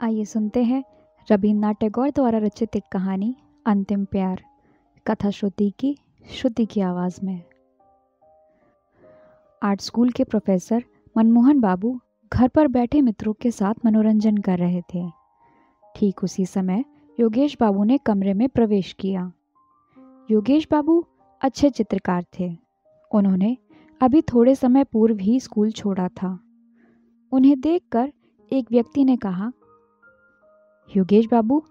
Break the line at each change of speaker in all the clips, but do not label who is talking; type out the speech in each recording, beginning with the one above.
आइए सुनते हैं रवीन्द्रनाथ टैगोर द्वारा रचित एक कहानी अंतिम प्यार। कथा श्रुति की आवाज़ में। आर्ट स्कूल के प्रोफेसर मनमोहन बाबू घर पर बैठे मित्रों के साथ मनोरंजन कर रहे थे। ठीक उसी समय योगेश बाबू ने कमरे में प्रवेश किया। योगेश बाबू अच्छे चित्रकार थे। उन्होंने अभी थोड़े समय पूर्व ही स्कूल छोड़ा था। उन्हें देखकर एक व्यक्ति ने कहा, योगेश बाबू,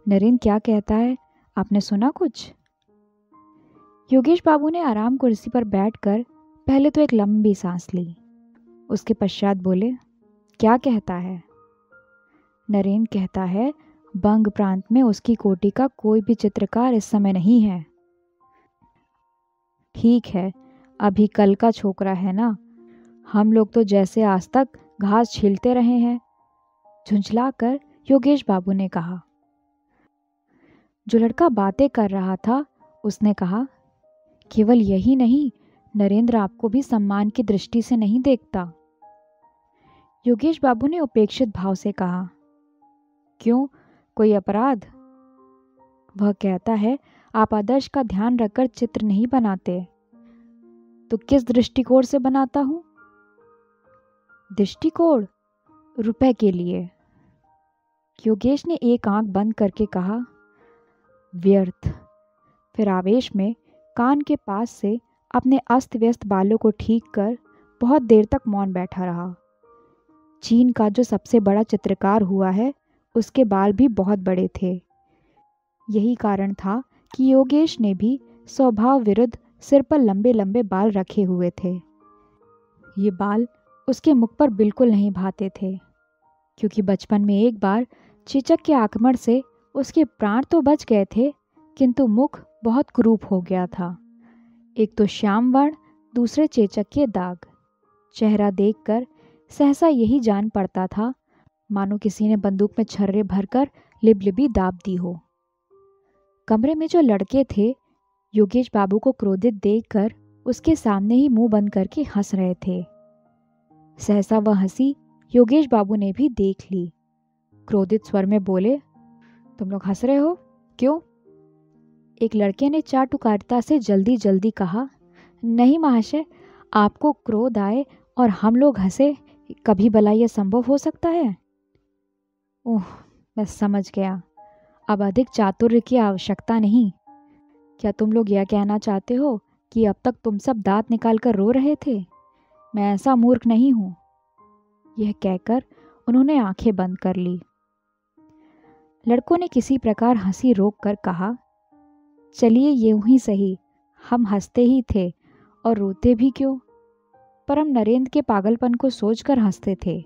नरेंद्र क्या कहता है, आपने सुना कुछ? योगेश बाबू ने आराम कुर्सी पर बैठकर पहले तो एक लंबी सांस ली। उसके पश्चात बोले, क्या कहता है? नरेंद्र कहता है बंग प्रांत में उसकी कोटि का कोई भी चित्रकार इस समय नहीं है। ठीक है, अभी कल का छोकरा है ना, हम लोग तो जैसे आज तक घास छीलते रहे हैं, झुंझलाकर योगेश बाबू ने कहा। जो लड़का बातें कर रहा था उसने कहा, केवल यही नहीं, नरेंद्र आपको भी सम्मान की दृष्टि से नहीं देखता। योगेश बाबू ने उपेक्षित भाव से कहा, क्यों, कोई अपराध? वह कहता है आप आदर्श का ध्यान रखकर चित्र नहीं बनाते। तो किस दृष्टिकोण से बनाता हूं? दृष्टिकोण? रुपए के लिए। योगेश ने एक आंख बंद करके कहा, व्यर्थ। फिर आवेश में कान के पास से अपने अस्त व्यस्त बालों को ठीक कर बहुत देर तक मौन बैठा रहा। चीन का जो सबसे बड़ा चित्रकार हुआ है उसके बाल भी बहुत बड़े थे। यही कारण था कि योगेश ने भी स्वभाव विरुद्ध सिर पर लंबे लंबे बाल रखे हुए थे। ये बाल उसके मुख पर बिल्कुल नहीं भाते थे, क्योंकि बचपन में एक बार चेचक के आक्रमण से उसके प्राण तो बच गए थे, किंतु मुख बहुत कुरूप हो गया था। एक तो श्याम वर्ण, दूसरे चेचक के दाग। चेहरा देखकर सहसा यही जान पड़ता था मानो किसी ने बंदूक में छर्रे भरकर लिबलिबी दाब दी हो। कमरे में जो लड़के थे योगेश बाबू को क्रोधित देखकर उसके सामने ही मुंह बंद करके हंस रहे थे। सहसा वह हंसी योगेश बाबू ने भी देख ली। क्रोधित स्वर में बोले, तुम लोग हंस रहे हो, क्यों? एक लड़के ने चाटुकारिता से जल्दी जल्दी कहा, नहीं महाशय, आपको क्रोध आए और हम लोग हंसे, कभी भला यह संभव हो सकता है? ओह, मैं समझ गया, अब अधिक चातुर्य की आवश्यकता नहीं। क्या तुम लोग यह कहना चाहते हो कि अब तक तुम सब दांत निकाल कर रो रहे थे? मैं ऐसा मूर्ख नहीं हूं। यह कहकर उन्होंने आंखें बंद कर ली। लड़कों ने किसी प्रकार हंसी रोक कर कहा, चलिए यूं ही सही, हम हंसते ही थे और रोते भी क्यों? पर हम नरेंद्र के पागलपन को सोचकर हंसते थे।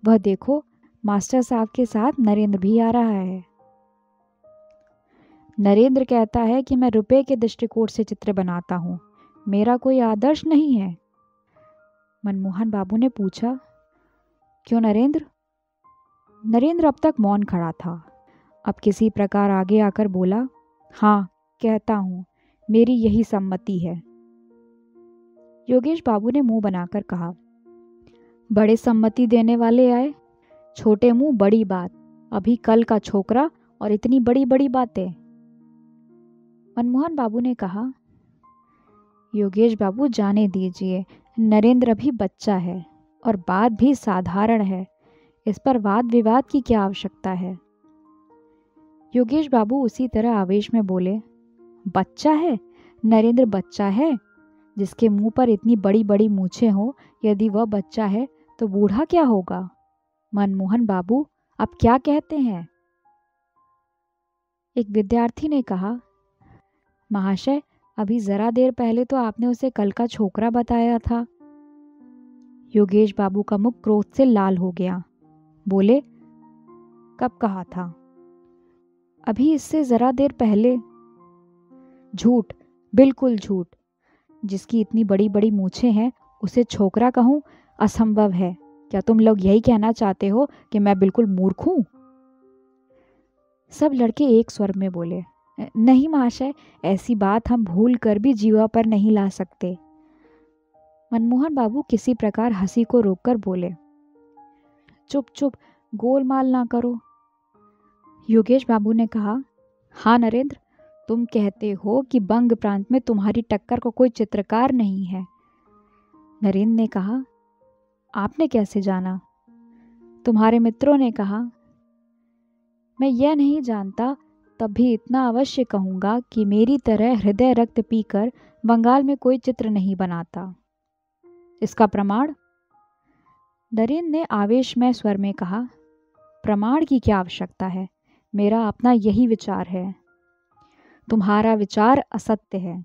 वह देखो, मास्टर साहब के साथ नरेंद्र भी आ रहा है। नरेंद्र कहता है कि मैं रुपए के दृष्टिकोण से चित्र बनाता हूँ, मेरा कोई आदर्श नहीं है। मनमोहन बाबू ने पूछा, क्यों नरेंद्र? नरेंद्र अब तक मौन खड़ा था। अब किसी प्रकार आगे आकर बोला, हाँ कहता हूँ, मेरी यही सम्मति है। योगेश बाबू ने मुंह बनाकर कहा, बड़े सम्मति देने वाले आए, छोटे मुंह बड़ी बात, अभी कल का छोकरा और इतनी बड़ी बड़ी बातें। मनमोहन बाबू ने कहा, योगेश बाबू जाने दीजिए, नरेंद्र अभी बच्चा है और बात भी साधारण है, इस पर वाद विवाद की क्या आवश्यकता है? योगेश बाबू उसी तरह आवेश में बोले, बच्चा है? नरेंद्र बच्चा है? जिसके मुंह पर इतनी बड़ी बड़ी मूछें हो, यदि वह बच्चा है तो बूढ़ा क्या होगा? मनमोहन बाबू, आप क्या कहते हैं? एक विद्यार्थी ने कहा, महाशय, अभी जरा देर पहले तो आपने उसे कल का छोकरा बताया था। योगेश बाबू का मुख क्रोध से लाल हो गया। बोले, कब कहा था? अभी इससे जरा देर पहले। झूठ, बिल्कुल झूठ। जिसकी इतनी बड़ी बड़ी मूछें हैं उसे छोकरा कहूं, असंभव है। क्या तुम लोग यही कहना चाहते हो कि मैं बिल्कुल मूर्ख हूं? सब लड़के एक स्वर में बोले, नहीं महाशय, ऐसी बात हम भूल कर भी जीवा पर नहीं ला सकते। मनमोहन बाबू किसी प्रकार हंसी को रोककर बोले, चुप चुप, गोलमाल ना करो, योगेश बाबू ने कहा, हाँ नरेंद्र, तुम कहते हो कि बंग प्रांत में तुम्हारी टक्कर को कोई चित्रकार नहीं है। नरेंद्र ने कहा, आपने कैसे जाना? तुम्हारे मित्रों ने कहा। मैं यह नहीं जानता, तब भी इतना अवश्य कहूँगा कि मेरी तरह हृदय रक्त पीकर बंगाल में कोई चित्र नहीं बनाता। इसका प्रमाण? नरेंद्र ने आवेशमय स्वर में कहा, प्रमाण की क्या आवश्यकता है, मेरा अपना यही विचार है। तुम्हारा विचार असत्य है।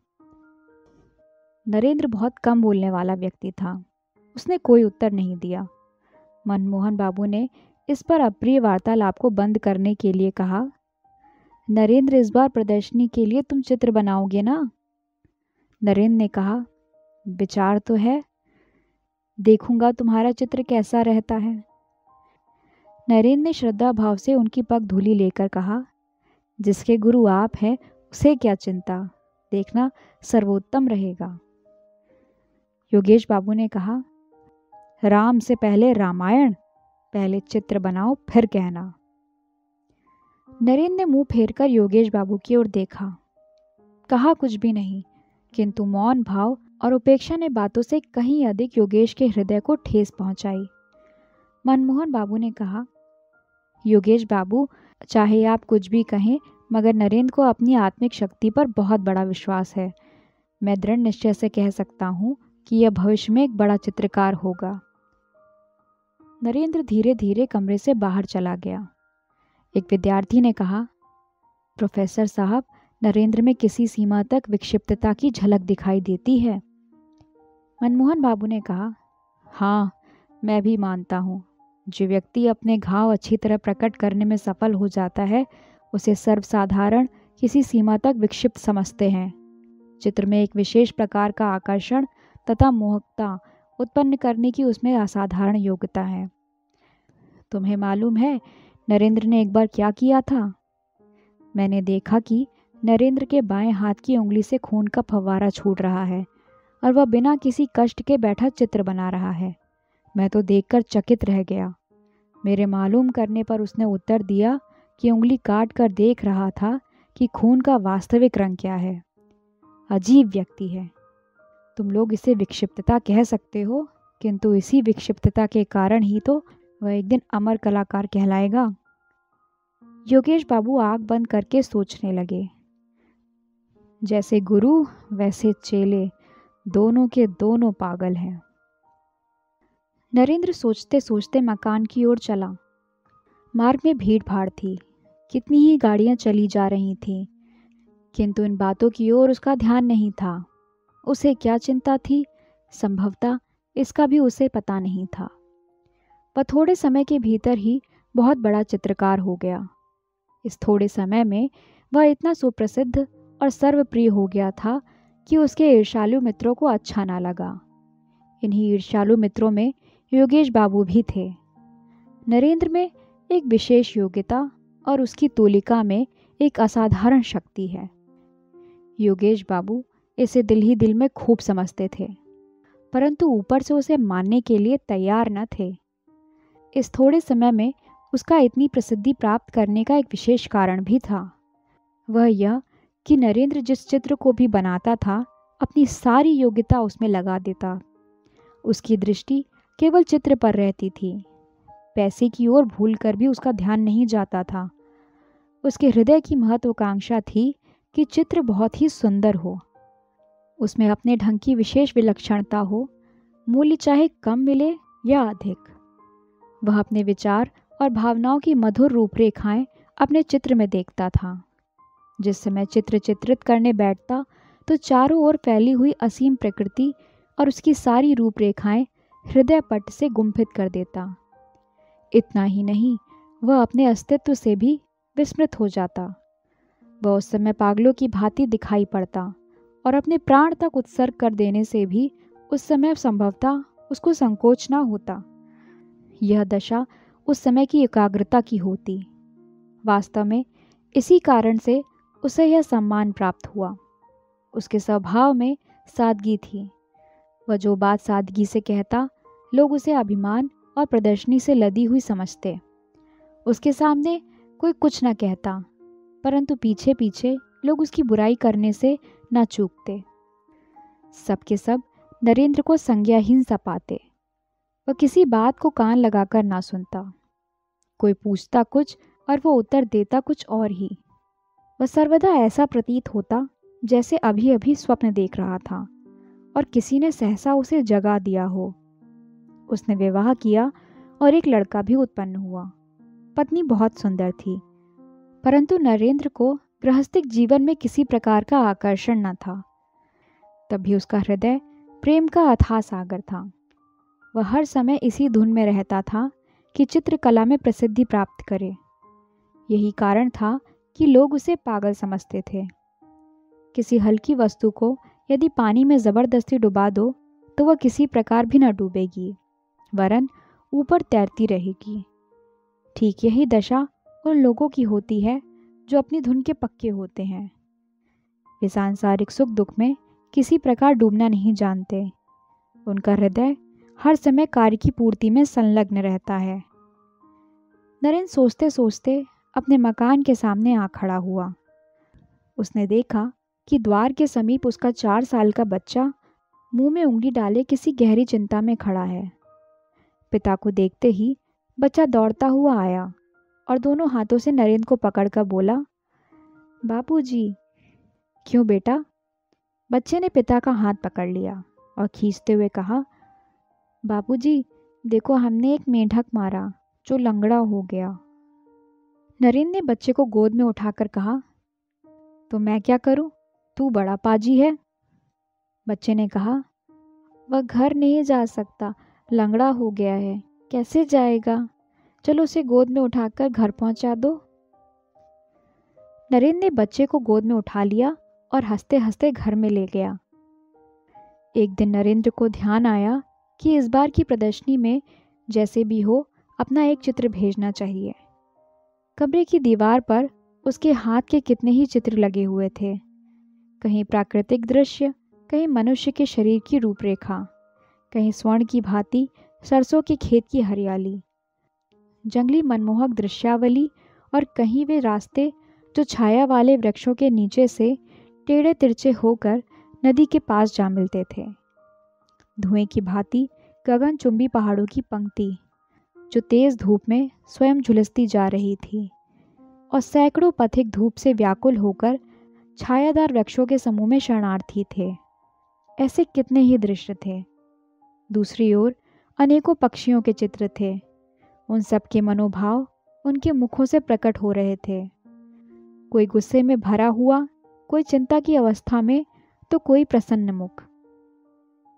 नरेंद्र बहुत कम बोलने वाला व्यक्ति था। उसने कोई उत्तर नहीं दिया। मनमोहन बाबू ने इस पर अप्रिय वार्तालाप को बंद करने के लिए कहा, नरेंद्र, इस बार प्रदर्शनी के लिए तुम चित्र बनाओगे ना? नरेंद्र ने कहा, विचार तो है, देखूंगा तुम्हारा चित्र कैसा रहता है। नरेंद्र ने श्रद्धा भाव से उनकी पगधूली लेकर कहा, जिसके गुरु आप हैं उसे क्या चिंता, देखना सर्वोत्तम रहेगा। योगेश बाबू ने कहा, राम से पहले रामायण, पहले चित्र बनाओ फिर कहना। नरेंद्र ने मुंह फेरकर योगेश बाबू की ओर देखा। कहा कुछ भी नहीं, किंतु मौन भाव और उपेक्षा ने बातों से कहीं अधिक योगेश के हृदय को ठेस पहुंचाई। मनमोहन बाबू ने कहा, योगेश बाबू, चाहे आप कुछ भी कहें, मगर नरेंद्र को अपनी आत्मिक शक्ति पर बहुत बड़ा विश्वास है। मैं दृढ़ निश्चय से कह सकता हूँ कि यह भविष्य में एक बड़ा चित्रकार होगा। नरेंद्र धीरे धीरे कमरे से बाहर चला गया। एक विद्यार्थी ने कहा, प्रोफेसर साहब, नरेंद्र में किसी सीमा तक विक्षिप्तता की झलक दिखाई देती है। मनमोहन बाबू ने कहा, हाँ, मैं भी मानता हूँ। जो व्यक्ति अपने घाव अच्छी तरह प्रकट करने में सफल हो जाता है, उसे सर्वसाधारण किसी सीमा तक विक्षिप्त समझते हैं। चित्र में एक विशेष प्रकार का आकर्षण तथा मोहकता उत्पन्न करने की उसमें असाधारण योग्यता है। तुम्हें मालूम है नरेंद्र ने एक बार क्या किया था? मैंने देखा कि नरेंद्र के बाएं हाथ की उंगली से खून का फव्वारा छूट रहा है और वह बिना किसी कष्ट के बैठा चित्र बना रहा है। मैं तो देखकर चकित रह गया। मेरे मालूम करने पर उसने उत्तर दिया कि उंगली काट कर देख रहा था कि खून का वास्तविक रंग क्या है। अजीब व्यक्ति है। तुम लोग इसे विक्षिप्तता कह सकते हो, किंतु इसी विक्षिप्तता के कारण ही तो वह एक दिन अमर कलाकार कहलाएगा। योगेश बाबू आंख बंद करके सोचने लगे। जैसे गुरु वैसे चेले, दोनों के दोनों पागल हैं। नरेंद्र सोचते सोचते मकान की ओर चला। मार्ग में भीड़ भाड़ थी, कितनी ही गाड़ियां चली जा रही थीं, किंतु इन बातों की ओर उसका ध्यान नहीं था। उसे क्या चिंता थी, संभवतः इसका भी उसे पता नहीं था। वह थोड़े समय के भीतर ही बहुत बड़ा चित्रकार हो गया। इस थोड़े समय में वह इतना सुप्रसिद्ध और सर्वप्रिय हो गया था कि उसके ईर्ष्यालु मित्रों को अच्छा ना लगा। इन्हीं ईर्ष्यालु मित्रों में योगेश बाबू भी थे। नरेंद्र में एक विशेष योग्यता और उसकी तूलिका में एक असाधारण शक्ति है। योगेश बाबू इसे दिल ही दिल में खूब समझते थे, परंतु ऊपर से उसे मानने के लिए तैयार न थे। इस थोड़े समय में उसका इतनी प्रसिद्धि प्राप्त करने का एक विशेष कारण भी था। वह यह कि नरेंद्र जिस चित्र को भी बनाता था, अपनी सारी योग्यता उसमें लगा देता। उसकी दृष्टि केवल चित्र पर रहती थी। पैसे की ओर भूलकर भी उसका ध्यान नहीं जाता था। उसके हृदय की महत्वाकांक्षा थी कि चित्र बहुत ही सुंदर हो, उसमें अपने ढंग की विशेष विलक्षणता हो, मूल्य चाहे कम मिले या अधिक। वह अपने विचार और भावनाओं की मधुर रूपरेखाएं अपने चित्र में देखता था। जिस समय चित्र चित्रित करने बैठता तो चारों ओर फैली हुई असीम प्रकृति और उसकी सारी रूपरेखाएं हृदय पट से गुंफित कर देता। इतना ही नहीं, वह अपने अस्तित्व से भी विस्मृत हो जाता। वह उस समय पागलों की भांति दिखाई पड़ता और अपने प्राण तक उत्सर्ग कर देने से भी उस समय संभवतः उसको संकोच ना होता। यह दशा उस समय की एकाग्रता की होती। वास्तव में इसी कारण से उसे यह सम्मान प्राप्त हुआ। उसके स्वभाव में सादगी थी। वह जो बात सादगी से कहता, लोग उसे अभिमान और प्रदर्शनी से लदी हुई समझते। उसके सामने कोई कुछ न कहता, परंतु पीछे पीछे लोग उसकी बुराई करने से न चूकते। सबके सब नरेंद्र को संज्ञाहीन सा पाते। वह किसी बात को कान लगाकर ना सुनता। कोई पूछता कुछ और वो उत्तर देता कुछ और ही। वह सर्वदा ऐसा प्रतीत होता जैसे अभी अभी स्वप्न देख रहा था और किसी ने सहसा उसे जगा दिया हो। उसने विवाह किया और एक लड़का भी उत्पन्न हुआ। पत्नी बहुत सुंदर थी, परंतु नरेंद्र को गृहस्थिक जीवन में किसी प्रकार का आकर्षण न था। तब भी उसका हृदय प्रेम का अथाह सागर था। वह हर समय इसी धुन में रहता था कि चित्रकला में प्रसिद्धि प्राप्त करे। यही कारण था कि लोग उसे पागल समझते थे। किसी हल्की वस्तु को यदि पानी में जबरदस्ती डुबा दो तो वह किसी प्रकार भी न डूबेगी, वरन ऊपर तैरती रहेगी। ठीक यही दशा उन लोगों की होती है जो अपनी धुन के पक्के होते हैं। वे सांसारिक सुख दुख में किसी प्रकार डूबना नहीं जानते। उनका हृदय हर समय कार्य की पूर्ति में संलग्न रहता है। नरेंद्र सोचते सोचते अपने मकान के सामने आ खड़ा हुआ। उसने देखा कि द्वार के समीप उसका 4 साल का बच्चा मुंह में उंगली डाले किसी गहरी चिंता में खड़ा है। पिता को देखते ही बच्चा दौड़ता हुआ आया और दोनों हाथों से नरेंद्र को पकड़कर बोला, बापूजी। क्यों बेटा? बच्चे ने पिता का हाथ पकड़ लिया और खींचते हुए कहा, बापूजी देखो, हमने एक मेंढक मारा जो लंगड़ा हो गया। नरेंद्र ने बच्चे को गोद में उठाकर कहा, तो मैं क्या करूं, तू बड़ा पाजी है। बच्चे ने कहा, वह घर नहीं जा सकता, लंगड़ा हो गया है, कैसे जाएगा? चलो उसे गोद में उठाकर घर पहुंचा दो। नरेंद्र ने बच्चे को गोद में उठा लिया और हंसते हंसते घर में ले गया। एक दिन नरेंद्र को ध्यान आया कि इस बार की प्रदर्शनी में जैसे भी हो अपना एक चित्र भेजना चाहिए। कमरे की दीवार पर उसके हाथ के कितने ही चित्र लगे हुए थे। कहीं प्राकृतिक दृश्य, कहीं मनुष्य के शरीर की रूपरेखा, कहीं स्वर्ण की भांति सरसों के खेत की हरियाली, जंगली मनमोहक दृश्यावली, और कहीं वे रास्ते जो छाया वाले वृक्षों के नीचे से टेढ़े तिरछे होकर नदी के पास जा मिलते थे। धुएं की भांति गगनचुंबी पहाड़ों की पंक्ति जो तेज धूप में स्वयं झुलसती जा रही थी, और सैकड़ों पथिक धूप से व्याकुल होकर छायादार वृक्षों के समूह में शरणार्थी थे। ऐसे कितने ही दृश्य थे। दूसरी ओर अनेकों पक्षियों के चित्र थे। उन सब के मनोभाव उनके मुखों से प्रकट हो रहे थे। कोई गुस्से में भरा हुआ, कोई चिंता की अवस्था में, तो कोई प्रसन्न मुख।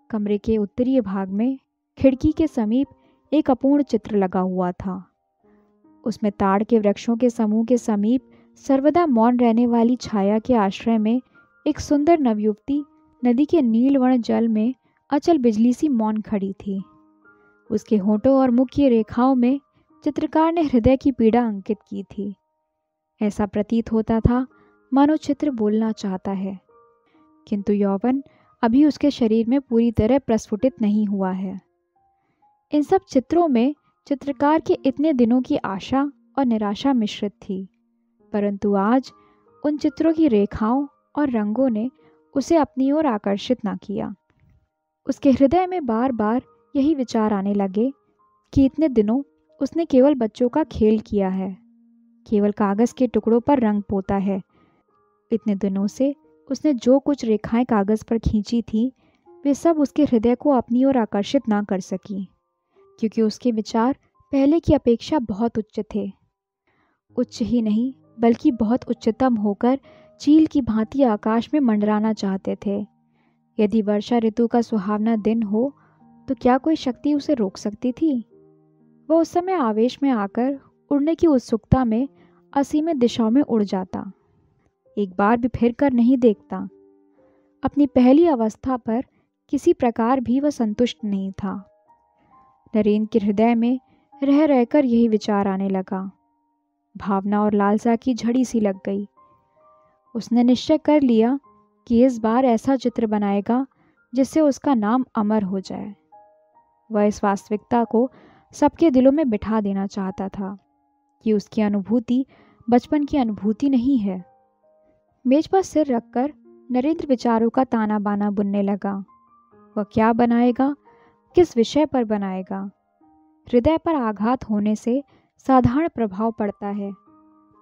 कमरे के उत्तरीय भाग में खिड़की के समीप एक अपूर्ण चित्र लगा हुआ था। उसमें ताड़ के वृक्षों के समूह के समीप सर्वदा मौन रहने वाली छाया के आश्रय में एक सुंदर नवयुवती नदी के नीलवर्ण जल में अचल बिजली सी मौन खड़ी थी। उसके होठों और मुख की रेखाओं में चित्रकार ने हृदय की पीड़ा अंकित की थी। ऐसा प्रतीत होता था मानो चित्र बोलना चाहता है, किंतु यौवन अभी उसके शरीर में पूरी तरह प्रस्फुटित नहीं हुआ है। इन सब चित्रों में चित्रकार के इतने दिनों की आशा और निराशा मिश्रित थी, परंतु आज उन चित्रों की रेखाओं और रंगों ने उसे अपनी ओर आकर्षित न किया। उसके हृदय में बार बार यही विचार आने लगे कि इतने दिनों उसने केवल बच्चों का खेल किया है, केवल कागज़ के टुकड़ों पर रंग पोता है। इतने दिनों से उसने जो कुछ रेखाएं कागज़ पर खींची थी, वे सब उसके हृदय को अपनी ओर आकर्षित ना कर सकी, क्योंकि उसके विचार पहले की अपेक्षा बहुत उच्च थे। उच्च ही नहीं बल्कि बहुत उच्चतम होकर चील की भांति आकाश में मंडराना चाहते थे। यदि वर्षा ऋतु का सुहावना दिन हो तो क्या कोई शक्ति उसे रोक सकती थी? वह उस समय आवेश में आकर उड़ने की उत्सुकता में असीमित दिशाओं में उड़ जाता, एक बार भी फिर कर नहीं देखता। अपनी पहली अवस्था पर किसी प्रकार भी वह संतुष्ट नहीं था। नरेंद्र के हृदय में रह रहकर यही विचार आने लगा। भावना और लालसा की झड़ी सी लग गई। उसने निश्चय कर लिया कि इस बार ऐसा चित्र बनाएगा जिससे उसका नाम अमर हो जाए। वह इस वास्तविकता को सबके दिलों में बिठा देना चाहता था कि उसकी अनुभूति बचपन की अनुभूति नहीं है। मेज पर सिर रखकर नरेंद्र विचारों का ताना बाना बुनने लगा। वह क्या बनाएगा, किस विषय पर बनाएगा? हृदय पर आघात होने से साधारण प्रभाव पड़ता है।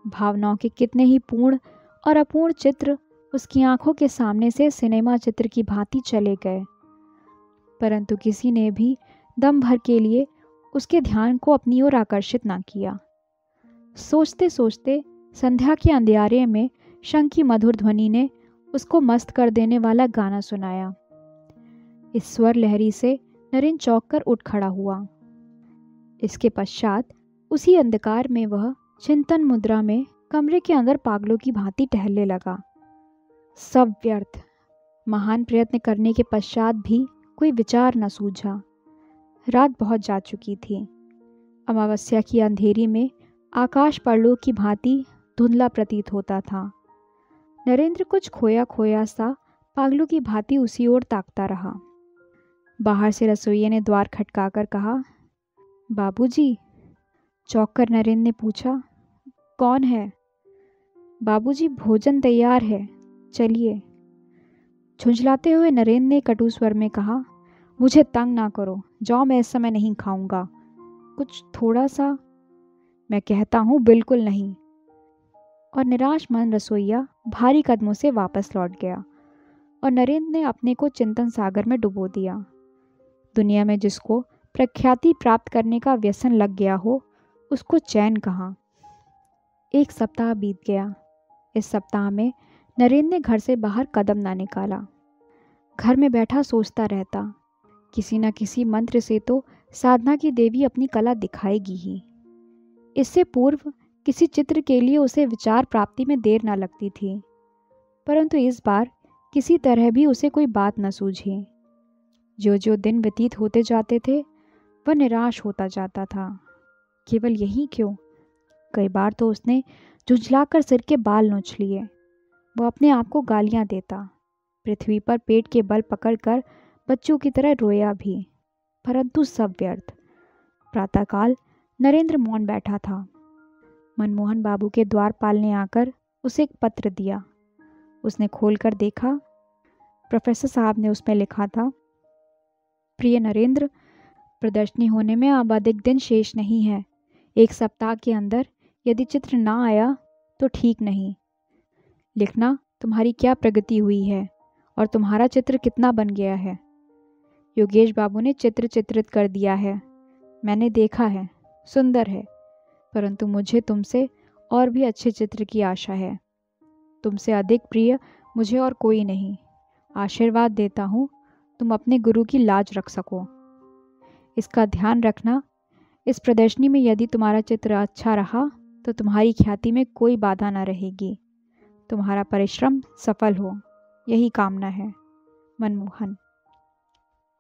भावनाओं के कितने ही पूर्ण और अपूर्ण चित्र उसकी आंखों के सामने से सिनेमा चित्र की भांति चले गए, परंतु किसी ने भी दम भर के लिए उसके ध्यान को अपनी ओर आकर्षित ना किया। सोचते सोचते संध्या के अंधियारे में शंख की मधुर ध्वनि ने उसको मस्त कर देने वाला गाना सुनाया। इस स्वर लहरी से नरेंद्र चौंक कर उठ खड़ा हुआ। इसके पश्चात उसी अंधकार में वह चिंतन मुद्रा में कमरे के अंदर पागलों की भांति टहलने लगा। सब व्यर्थ। महान प्रयत्न करने के पश्चात भी कोई विचार न सूझा। रात बहुत जा चुकी थी। अमावस्या की अंधेरी में आकाश परलोक की भांति धुंधला प्रतीत होता था। नरेंद्र कुछ खोया खोया सा पागलों की भांति उसी ओर ताकता रहा। बाहर से रसोइये ने द्वार खटकाकर कहा, बाबूजी। चौंककर नरेंद्र ने पूछा, कौन है? बाबूजी, भोजन तैयार है, चलिए। झुंझलाते हुए नरेंद्र ने कटु स्वर में कहा, मुझे तंग ना करो, जाओ, मैं इस समय नहीं खाऊंगा। कुछ थोड़ा सा? मैं कहता हूँ बिल्कुल नहीं। और निराश मन रसोइया भारी कदमों से वापस लौट गया और नरेंद्र ने अपने को चिंतन सागर में डुबो दिया। दुनिया में जिसको प्रख्याति प्राप्त करने का व्यसन लग गया हो, उसको चैन कहाँ। एक सप्ताह बीत गया। इस सप्ताह में नरेंद्र ने घर से बाहर कदम ना निकाला। घर में बैठा सोचता रहता, किसी न किसी मंत्र से तो साधना की देवी अपनी कला दिखाएगी ही। इससे पूर्व किसी चित्र के लिए उसे विचार प्राप्ति में देर न लगती थी, परंतु इस बार किसी तरह भी उसे कोई बात न सूझी। जो जो दिन व्यतीत होते जाते थे वह निराश होता जाता था। केवल यही क्यों, कई बार तो उसने झुंझलाकर सिर के बाल नोच लिए। वह अपने आप को गालियां देता, पृथ्वी पर पेट के बल पकड़कर बच्चों की तरह रोया भी, परंतु सब व्यर्थ। प्रातःकाल नरेंद्र मौन बैठा था। मनमोहन बाबू के द्वारपाल ने आकर उसे एक पत्र दिया। उसने खोलकर देखा। प्रोफेसर साहब ने उसमें लिखा था, प्रिय नरेंद्र, प्रदर्शनी होने में अब अधिक दिन शेष नहीं है। एक सप्ताह के अंदर यदि चित्र ना आया तो ठीक नहीं। लिखना तुम्हारी क्या प्रगति हुई है और तुम्हारा चित्र कितना बन गया है। योगेश बाबू ने चित्र चित्रित कर दिया है, मैंने देखा है, सुंदर है, परंतु मुझे तुमसे और भी अच्छे चित्र की आशा है। तुमसे अधिक प्रिय मुझे और कोई नहीं। आशीर्वाद देता हूँ तुम अपने गुरु की लाज रख सको। इसका ध्यान रखना, इस प्रदर्शनी में यदि तुम्हारा चित्र अच्छा रहा तो तुम्हारी ख्याति में कोई बाधा न रहेगी। तुम्हारा परिश्रम सफल हो, यही कामना है। मनमोहन।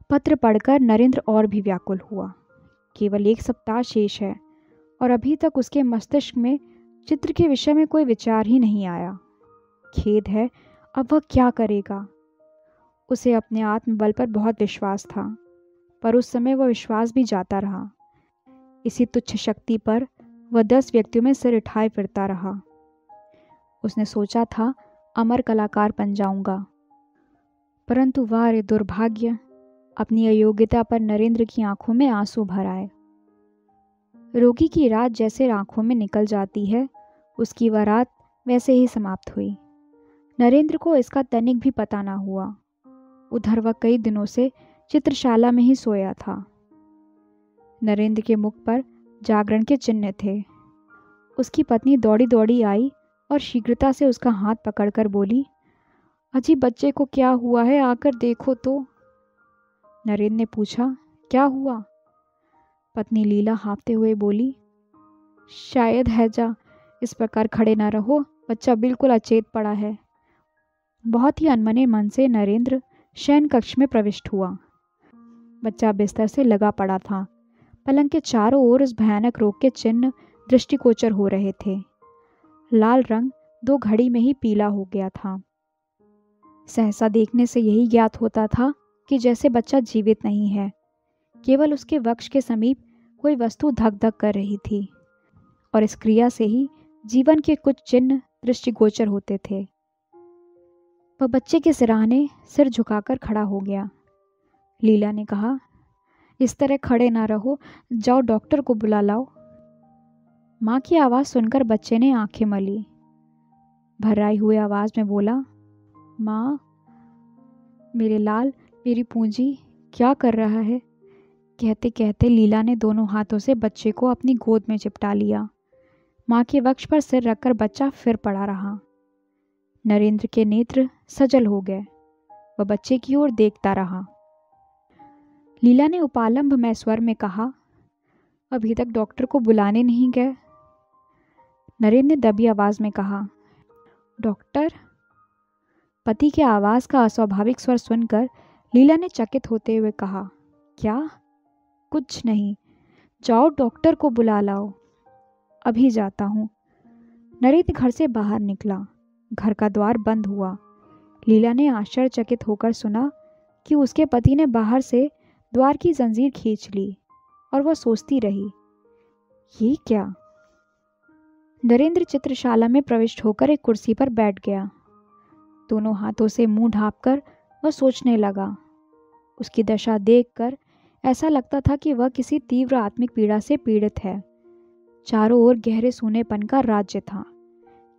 पत्र पढ़कर नरेंद्र और भी व्याकुल हुआ। केवल एक सप्ताह शेष है और अभी तक उसके मस्तिष्क में चित्र के विषय में कोई विचार ही नहीं आया। खेद है, अब वह क्या करेगा। उसे अपने आत्मबल पर बहुत विश्वास था, पर उस समय वह विश्वास भी जाता रहा। इसी तुच्छ शक्ति पर वह 10 व्यक्तियों में सिर उठाए फिरता रहा। उसने सोचा था अमर कलाकार बन जाऊंगा, परंतु वाह दुर्भाग्य, अपनी अयोग्यता पर नरेंद्र की आंखों में आंसू भर आए। रोगी की रात जैसे आंखों में निकल जाती है, उसकी वह रात वैसे ही समाप्त हुई। नरेंद्र को इसका तनिक भी पता ना हुआ। उधर वह कई दिनों से चित्रशाला में ही सोया था। नरेंद्र के मुख पर जागरण के चिन्ह थे। उसकी पत्नी दौड़ी दौड़ी आई और शीघ्रता से उसका हाथ पकड़कर बोली, अजी बच्चे को क्या हुआ है, आकर देखो तो। नरेंद्र ने पूछा, क्या हुआ? पत्नी लीला हाँफते हुए बोली, शायद हैजा, इस प्रकार खड़े ना रहो, बच्चा बिल्कुल अचेत पड़ा है। बहुत ही अनमने मन से नरेंद्र शयन कक्ष में प्रविष्ट हुआ। बच्चा बिस्तर से लगा पड़ा था। पलंग के चारों ओर उस भयानक रोग के चिन्ह दृष्टिगोचर हो रहे थे। लाल रंग 2 घड़ी में ही पीला हो गया था। सहसा देखने से यही ज्ञात होता था कि जैसे बच्चा जीवित नहीं है, केवल उसके वक्ष के समीप कोई वस्तु धक धक कर रही थी और इस क्रिया से ही जीवन के कुछ चिन्ह दृष्टिगोचर होते थे। वह बच्चे के सिरहाने सिर झुकाकर खड़ा हो गया। लीला ने कहा, इस तरह खड़े ना रहो, जाओ डॉक्टर को बुला लाओ। माँ की आवाज़ सुनकर बच्चे ने आंखें मली। भर्राई हुए आवाज़ में बोला, माँ, मेरे लाल, मेरी पूंजी, क्या कर रहा है? कहते कहते लीला ने दोनों हाथों से बच्चे को अपनी गोद में चिपटा लिया। माँ के वक्ष पर सिर रखकर बच्चा फिर पड़ा रहा। नरेंद्र के नेत्र सजल हो गए। वह बच्चे की ओर देखता रहा। लीला ने उपालंभमय स्वर में कहा, अभी तक डॉक्टर को बुलाने नहीं गए? नरेंद्र ने दबी आवाज में कहा, डॉक्टर? पति के आवाज का अस्वाभाविक स्वर सुनकर लीला ने चकित होते हुए कहा, क्या? कुछ नहीं, जाओ डॉक्टर को बुला लाओ। अभी जाता हूँ। नरेंद्र घर से बाहर निकला। घर का द्वार बंद हुआ। लीला ने आश्चर्यचकित होकर सुना कि उसके पति ने बाहर से द्वार की जंजीर खींच ली और वह सोचती रही, ये क्या? नरेंद्र चित्रशाला में प्रविष्ट होकर एक कुर्सी पर बैठ गया। दोनों हाथों से मुंह ढांपकर वह सोचने लगा। उसकी दशा देखकर ऐसा लगता था कि वह किसी तीव्र आत्मिक पीड़ा से पीड़ित है। चारों ओर गहरे सूनेपन का राज्य था।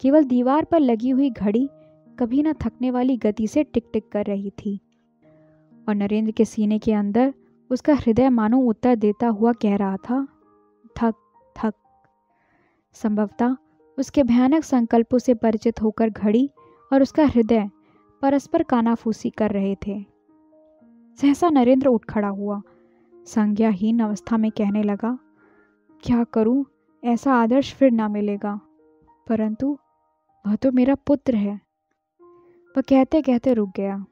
केवल दीवार पर लगी हुई घड़ी कभी न थकने वाली गति से टिक टिक कर रही थी और नरेंद्र के सीने के अंदर उसका हृदय मानो उत्तर देता हुआ कह रहा था, थक थक। संभवतः उसके भयानक संकल्पों से परिचित होकर घड़ी और उसका हृदय परस्पर कानाफूसी कर रहे थे। सहसा नरेंद्र उठ खड़ा हुआ। संज्ञाहीन अवस्था में कहने लगा, क्या करूं? ऐसा आदर्श फिर ना मिलेगा, परंतु वह तो मेरा पुत्र है। वह कहते कहते रुक गया।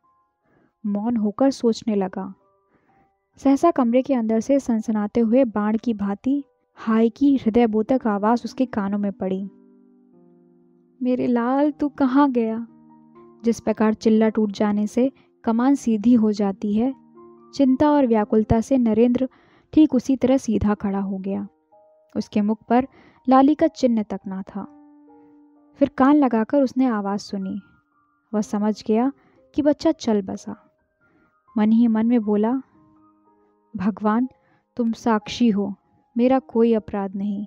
मौन होकर सोचने लगा। सहसा कमरे के अंदर से सनसनाते हुए बाण की भांति हाय की हृदयबोधक आवाज उसके कानों में पड़ी, मेरे लाल, तू कहाँ गया? जिस प्रकार चिल्ला टूट जाने से कमान सीधी हो जाती है, चिंता और व्याकुलता से नरेंद्र ठीक उसी तरह सीधा खड़ा हो गया। उसके मुख पर लाली का चिन्ह तक ना था। फिर कान लगाकर उसने आवाज सुनी। वह समझ गया कि बच्चा चल बसा। मन ही मन में बोला, भगवान, तुम साक्षी हो, मेरा कोई अपराध नहीं।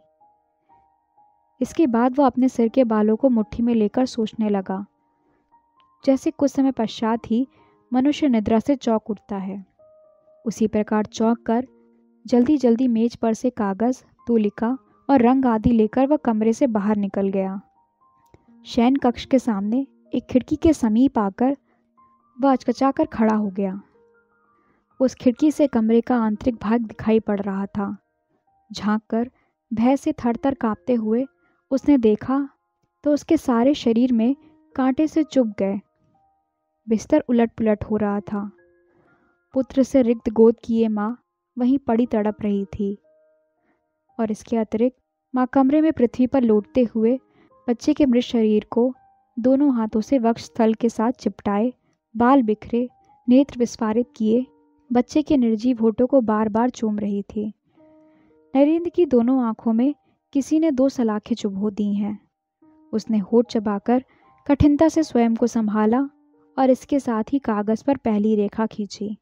इसके बाद वह अपने सिर के बालों को मुट्ठी में लेकर सोचने लगा। जैसे कुछ समय पश्चात ही मनुष्य निद्रा से चौंक उठता है, उसी प्रकार चौंक कर जल्दी जल्दी मेज पर से कागज, तूलिका और रंग आदि लेकर वह कमरे से बाहर निकल गया। शयन कक्ष के सामने एक खिड़की के समीप आकर वह अचकचाकर खड़ा हो गया। उस खिड़की से कमरे का आंतरिक भाग दिखाई पड़ रहा था। झांक कर भय से थरथर कांपते हुए उसने देखा तो उसके सारे शरीर में कांटे से चुभ गए। बिस्तर उलट पुलट हो रहा था। पुत्र से रिक्त गोद किए माँ वहीं पड़ी तड़प रही थी और इसके अतिरिक्त माँ कमरे में पृथ्वी पर लौटते हुए बच्चे के मृत शरीर को दोनों हाथों से वक्ष स्थल के साथ चिपटाए, बाल बिखरे, नेत्र विस्फारित किए बच्चे के निर्जीव होठों को बार बार चूम रही थी। नरेंद्र की दोनों आंखों में किसी ने 2 सलाखें चुभो दी हैं। उसने होठ चबाकर कठिनता से स्वयं को संभाला और इसके साथ ही कागज पर पहली रेखा खींची।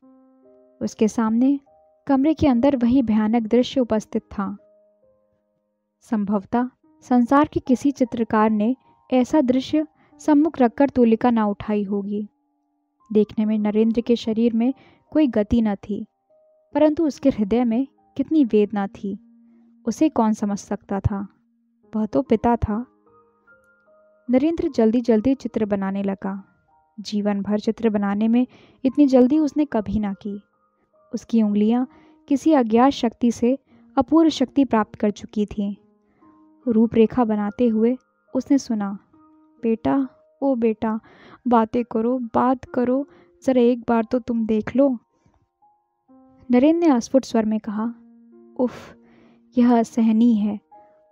उसके सामने कमरे के अंदर वही भयानक दृश्य उपस्थित था। संभवतः संसार के किसी चित्रकार ने ऐसा दृश्य सम्मुख रखकर तूलिका ना उठाई होगी। देखने में नरेंद्र के शरीर में कोई गति न थी, परंतु उसके हृदय में कितनी वेदना थी, उसे कौन समझ सकता था? वह तो पिता था। नरेंद्र जल्दी जल्दी चित्र बनाने लगा। जीवन भर चित्र बनाने में इतनी जल्दी उसने कभी ना की। उसकी उंगलियां किसी अज्ञात शक्ति से अपूर्व शक्ति प्राप्त कर चुकी थीं। रूपरेखा बनाते हुए उसने सुना, बेटा, ओ बेटा, बातें करो, बात करो, जरा एक बार तो तुम देख लो। नरेंद्र ने अस्फुट स्वर में कहा, उफ, यह असहनीय है,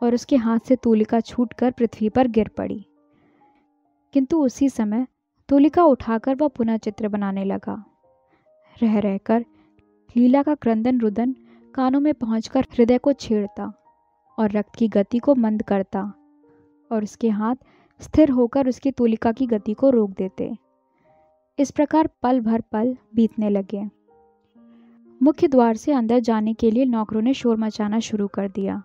और उसके हाथ से तूलिका छूटकर पृथ्वी पर गिर पड़ी। किंतु उसी समय तूलिका उठाकर वह पुनः चित्र बनाने लगा। रह रहकर लीला का क्रंदन रुदन कानों में पहुंचकर हृदय को छेड़ता और रक्त की गति को मंद करता। और उसके हाथ स्थिर होकर उसकी तूलिका की गति को रोक देते। इस प्रकार पल भर पल बीतने लगे। मुख्य द्वार से अंदर जाने के लिए नौकरों ने शोर मचाना शुरू कर दिया,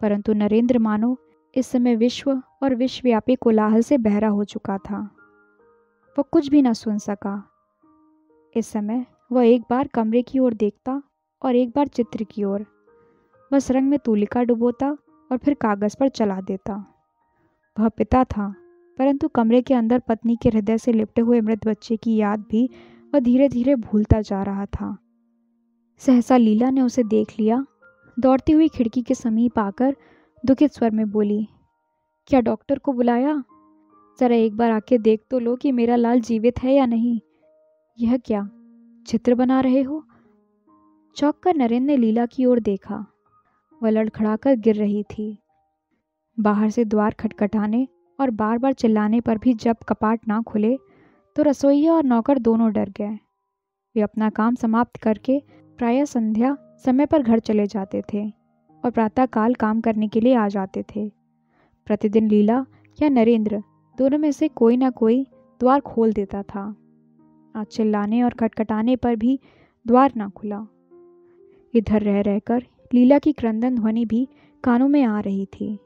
परंतु नरेंद्र मानो इस समय विश्व और विश्वव्यापी कोलाहल से बहरा हो चुका था। वह कुछ भी न सुन सका। इस समय वह एक बार कमरे की ओर देखता और एक बार चित्र की ओर, बस रंग में तूलिका डुबोता और फिर कागज पर चला देता। वह पिता था, परंतु कमरे के अंदर पत्नी के हृदय से लिपटे हुए मृत बच्चे की याद भी वह धीरे धीरे भूलता जा रहा था। सहसा लीला ने उसे देख लिया। दौड़ती हुई खिड़की के समीप आकर दुखित स्वर में बोली, क्या डॉक्टर को बुलाया? जरा एक बार आके देख तो लो कि मेरा लाल जीवित है या नहीं। यह क्या चित्र बना रहे हो? चौंक कर नरेंद्र ने लीला की ओर देखा। वह लड़खड़ाकर गिर रही थी। बाहर से द्वार खटखटाने और बार बार चिल्लाने पर भी जब कपाट ना खुले तो रसोइया और नौकर दोनों डर गए। वे अपना काम समाप्त करके प्रायः संध्या समय पर घर चले जाते थे और प्रातःकाल काम करने के लिए आ जाते थे। प्रतिदिन लीला या नरेंद्र दोनों में से कोई ना कोई द्वार खोल देता था। आज चिल्लाने और खटखटाने पर भी द्वार ना खुला। इधर रह रहकर लीला की क्रंदन ध्वनि भी कानों में आ रही थी।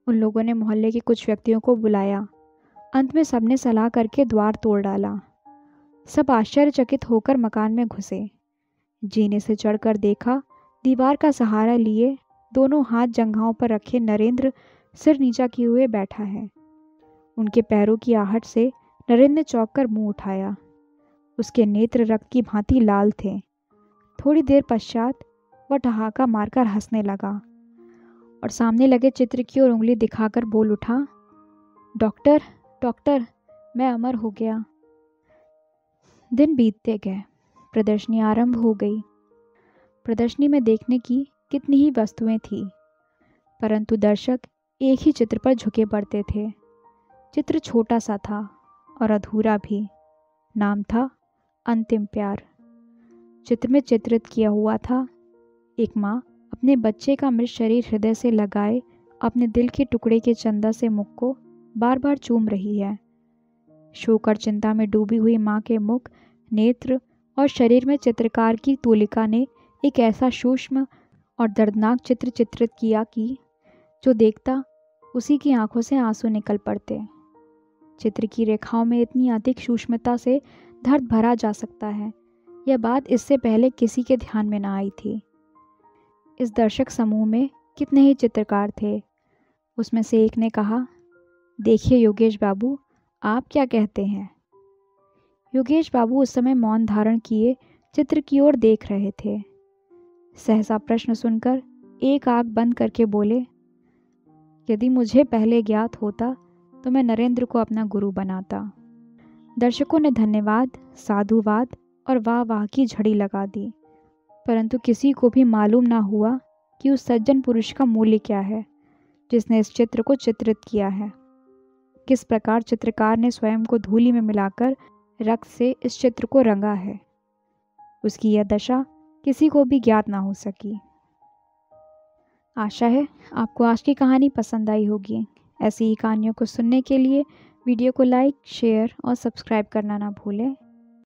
उन लोगों ने मोहल्ले के कुछ व्यक्तियों को बुलाया। अंत में सबने सलाह करके द्वार तोड़ डाला। सब आश्चर्यचकित होकर मकान में घुसे। जीने से चढ़कर देखा, दीवार का सहारा लिए दोनों हाथ जंघाओं पर रखे नरेंद्र सिर नीचा किए हुए बैठा है। उनके पैरों की आहट से नरेंद्र ने चौंक कर मुंह उठाया। उसके नेत्र रक्त की भांति लाल थे। थोड़ी देर पश्चात वह ठहाका मारकर हंसने लगा और सामने लगे चित्र की ओर उंगली दिखाकर बोल उठा, डॉक्टर डॉक्टर, मैं अमर हो गया। दिन बीतते गए। प्रदर्शनी आरंभ हो गई। प्रदर्शनी में देखने की कितनी ही वस्तुएं थी, परंतु दर्शक एक ही चित्र पर झुके पड़ते थे। चित्र छोटा सा था और अधूरा भी। नाम था अंतिम प्यार। चित्र में चित्रित किया हुआ था एक माँ अपने बच्चे का मृत शरीर हृदय से लगाए अपने दिल के टुकड़े के चंदा से मुख को बार बार चूम रही है। शोक और चिंता में डूबी हुई माँ के मुख, नेत्र और शरीर में चित्रकार की तूलिका ने एक ऐसा सूक्ष्म और दर्दनाक चित्र चित्रित किया कि जो देखता उसी की आंखों से आंसू निकल पड़ते। चित्र की रेखाओं में इतनी अधिक सूक्ष्मता से दर्द भरा जा सकता है, यह बात इससे पहले किसी के ध्यान में न आई थी। इस दर्शक समूह में कितने ही चित्रकार थे। उसमें से एक ने कहा, देखिए योगेश बाबू, आप क्या कहते हैं? योगेश बाबू उस समय मौन धारण किए चित्र की ओर देख रहे थे। सहसा प्रश्न सुनकर एक आंख बंद करके बोले, यदि मुझे पहले ज्ञात होता तो मैं नरेंद्र को अपना गुरु बनाता। दर्शकों ने धन्यवाद, साधुवाद और वाह वाह की झड़ी लगा दी, परंतु किसी को भी मालूम ना हुआ कि उस सज्जन पुरुष का मूल्य क्या है जिसने इस चित्र को चित्रित किया है। किस प्रकार चित्रकार ने स्वयं को धूलि में मिलाकर रक्त से इस चित्र को रंगा है, उसकी यह दशा किसी को भी ज्ञात ना हो सकी। आशा है आपको आज की कहानी पसंद आई होगी। ऐसी ही कहानियों को सुनने के लिए वीडियो को लाइक, शेयर और सब्सक्राइब करना ना भूलें।